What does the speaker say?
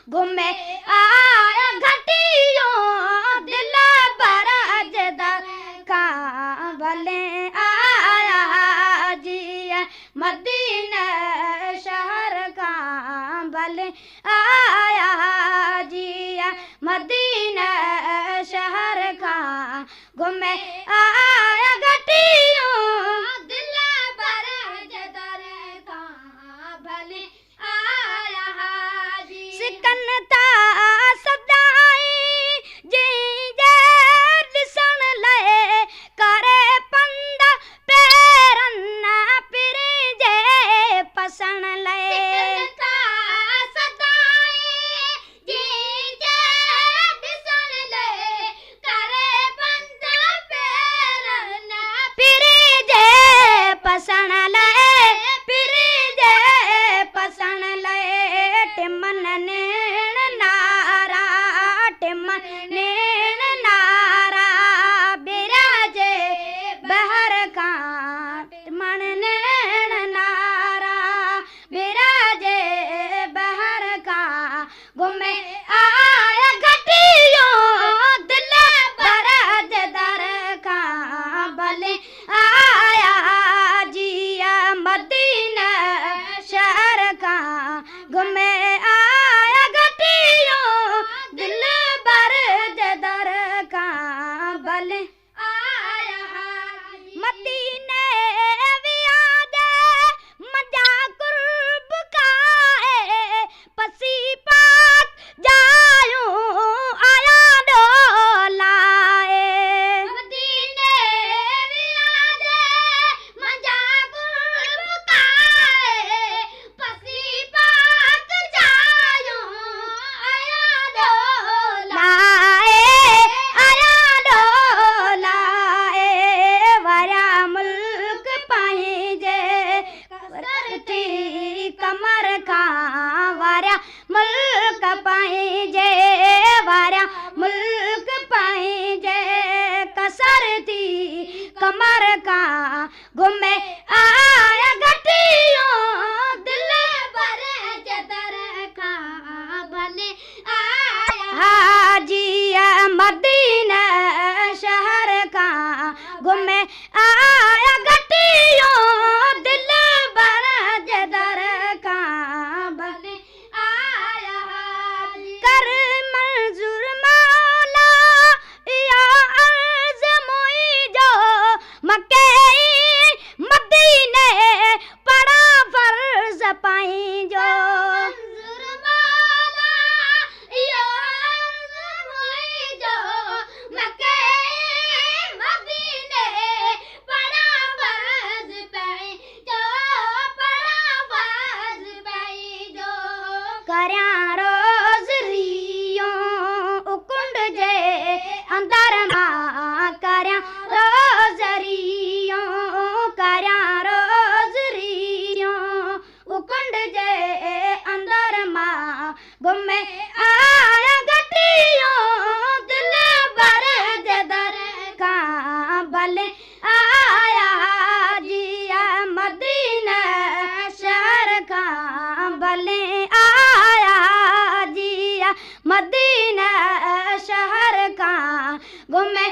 घूमे आया घटियों दिल पर अजदर का भले आया जी मदीना शहर का भले आया जी मदीना शहर का घूमे आया घटियों दिल पर अजदर का भले आया जी सिकनता सदाई जी दिसण ले करे पंदा पैरन पिरी जे पसण ले सिकनता सदाई जी दिसण ले करे पंदा पैरन पिरी जे पसण ले पिरी जे पसण ले टिमन नेण नारा टिमन नेण नारा बिराजे बहर का टिमन नेण नारा बिराजे बहर का घूमे आया घटियों दिल पर अजदर का भले आया जिया मदीना शहर का घूमे आया घटियों दिल पर अजदर का भले आया मदीने वियादे मजा कुर्ब का है पसी पाक जायूं आया डोलाए मदीने वियादे मजा कुर्ब का है पसी पाक जायूं आया डोलाए वरा मुल्क पाई जे करती कमर का वरा मुल्क पाई जे वरा मुल्क पाई जे कसरती कमर का घूमे आया घटियों दिल पर अजदर का भले आया हाजिया मदीना शहर का घूमे आया घटियों दिल पर अजदर का भले आया कर मंजूर मौला या अर्ज मोई जो मक्के मदीने पड़ा फर्ज पाई जो मंजूर मौला या अर्ज मोई जो मक्के मदीने पड़ा फर्ज पाई जो पड़ा फर्ज पाई जो करया रोज़रियों उकुंड जे अंदर मां करया रोज़रियों करया रोज़रियों उकुंड जे अंदर मां घूमे आया घटियों दिल पर अजदर का भले आया जिया मदीना शहर का भले आया जिया मदीना शहर का घूमे